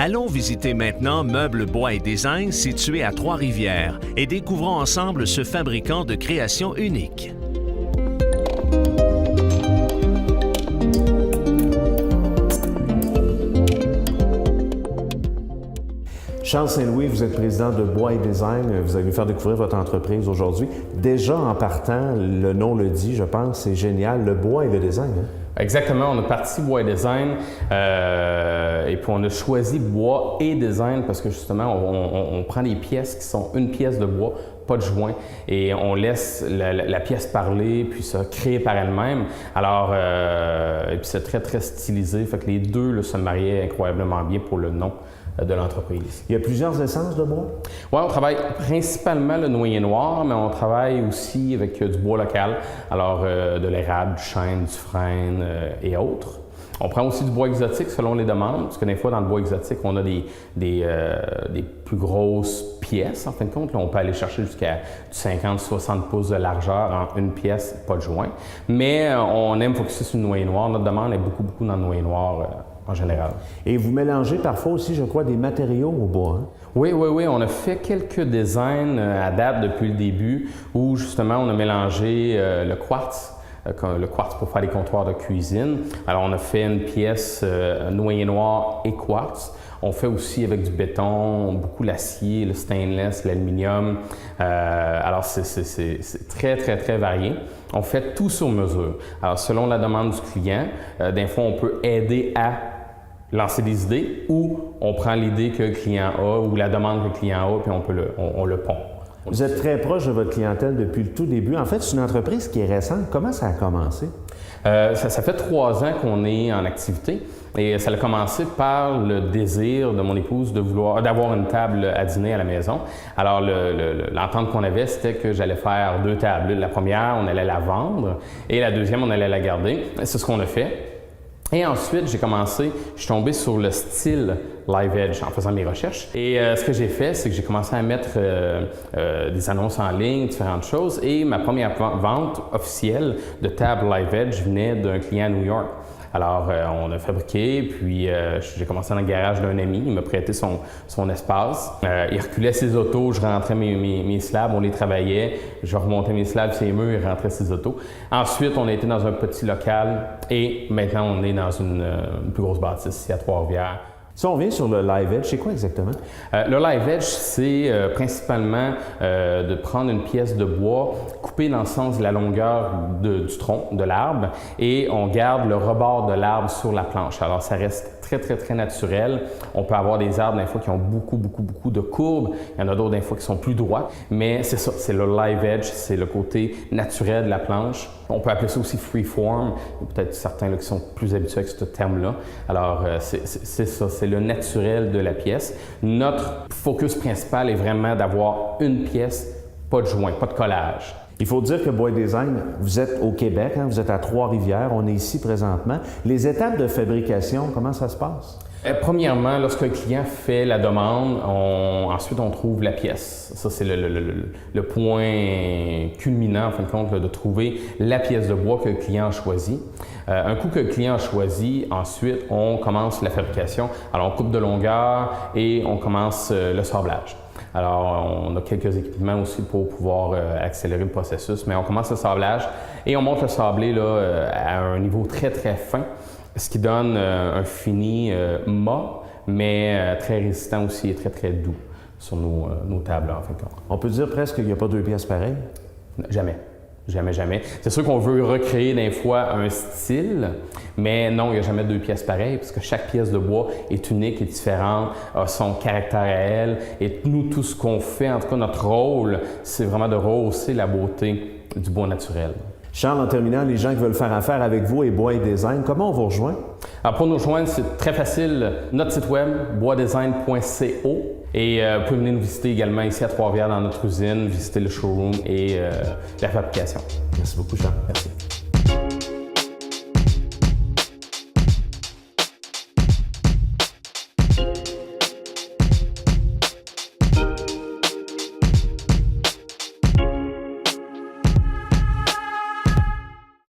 Allons visiter maintenant Meubles Bois et Design situé à Trois-Rivières et découvrons ensemble ce fabricant de créations uniques. Charles Saint-Louis, vous êtes président de Bois et Design. Vous allez nous faire découvrir votre entreprise aujourd'hui. Déjà, en partant, le nom le dit, je pense, c'est génial, le bois et le design. Hein? Exactement, on a parti Bois et Design et puis on a choisi Bois et Design parce que justement, on prend des pièces qui sont une pièce de bois, pas de joint, et on laisse la pièce parler, puis se créer par elle-même. Alors, et puis c'est très, très stylisé, fait que les deux là, se mariaient incroyablement bien pour le nom de l'entreprise. Il y a plusieurs essences de bois? Oui, on travaille principalement le noyer noir, mais on travaille aussi avec du bois local, alors de l'érable, du chêne, du frêne et autres. On prend aussi du bois exotique selon les demandes, parce que des fois, dans le bois exotique, on a des plus grosses pièces, en fin de compte. Là, on peut aller chercher jusqu'à 50-60 pouces de largeur en une pièce, pas de joint. Mais on aime focuser sur le noyer noir. Notre demande est beaucoup dans le noyer noir en général. Et vous mélangez parfois aussi, je crois, des matériaux au bois. Hein? Oui. On a fait quelques designs à date depuis le début où justement on a mélangé le quartz pour faire des comptoirs de cuisine. Alors on a fait une pièce noyer noir et quartz. On fait aussi avec du béton, beaucoup l'acier, le stainless, l'aluminium. Alors c'est très varié. On fait tout sur mesure. Alors selon la demande du client, des fois on peut aider à lancer des idées ou on prend l'idée que le client a ou la demande que le client a puis on le pond. Vous êtes très proche de votre clientèle depuis le tout début. En fait, c'est une entreprise qui est récente. Comment ça a commencé? Ça fait 3 ans qu'on est en activité et ça a commencé par le désir de mon épouse d'avoir une table à dîner à la maison. Alors, l'entente qu'on avait, c'était que j'allais faire 2 tables. La première, on allait la vendre et la deuxième, on allait la garder. C'est ce qu'on a fait. Et ensuite, je suis tombé sur le style Live Edge en faisant mes recherches. Et ce que j'ai fait, c'est que j'ai commencé à mettre des annonces en ligne, différentes choses. Et ma première vente officielle de table Live Edge venait d'un client à New York. Alors, on a fabriqué, puis j'ai commencé dans le garage d'un ami. Il m'a prêté son espace. Il reculait ses autos, je rentrais mes slabs, on les travaillait. Je remontais mes slabs, ses murs, il rentrait ses autos. Ensuite, on a été dans un petit local et maintenant, on est dans une plus grosse bâtisse ici à Trois-Rivières. Si on revient sur le Live Edge, c'est quoi exactement? Le Live Edge, c'est principalement de prendre une pièce de bois, couper dans le sens de la longueur du tronc de l'arbre et on garde le rebord de l'arbre sur la planche. Alors, ça reste très naturel. On peut avoir des arbres, des fois, qui ont beaucoup de courbes. Il y en a d'autres, des fois, qui sont plus droits. Mais c'est ça, c'est le Live Edge, c'est le côté naturel de la planche. On peut appeler ça aussi freeform. Il y a peut-être certains là, qui sont plus habitués avec ce terme-là. Alors, c'est ça, c'est le naturel de la pièce. Notre focus principal est vraiment d'avoir une pièce, pas de joint, pas de collage. Il faut dire que Bois et Design, vous êtes au Québec, hein, vous êtes à Trois-Rivières, on est ici présentement. Les étapes de fabrication, comment ça se passe? Premièrement, lorsqu'un client fait la demande, ensuite on trouve la pièce. Ça, c'est le point culminant, en fin de compte, là, de trouver la pièce de bois que le client a choisie. Un coup que le client a choisi, ensuite on commence la fabrication. Alors on coupe de longueur et on commence le sablage. Alors, on a quelques équipements aussi pour pouvoir accélérer le processus, mais on commence le sablage et on monte le sablé là, à un niveau très fin, ce qui donne un fini mat, mais très résistant aussi et très doux sur nos tables, en fin de compte. On peut dire presque qu'il n'y a pas 2 pièces pareilles? Jamais. C'est sûr qu'on veut recréer des fois un style, mais non, il n'y a jamais 2 pièces pareilles parce que chaque pièce de bois est unique et différente, a son caractère à elle. Et nous, tout ce qu'on fait, en tout cas notre rôle, c'est vraiment de rehausser la beauté du bois naturel. Charles, en terminant, les gens qui veulent faire affaire avec vous et Bois et Design, comment on vous rejoint? Alors pour nous rejoindre, c'est très facile. Notre site web, boisdesign.co. Et vous pouvez venir nous visiter également ici à Trois-Rivières dans notre usine, visiter le showroom et la fabrication. Merci beaucoup, Charles. Merci.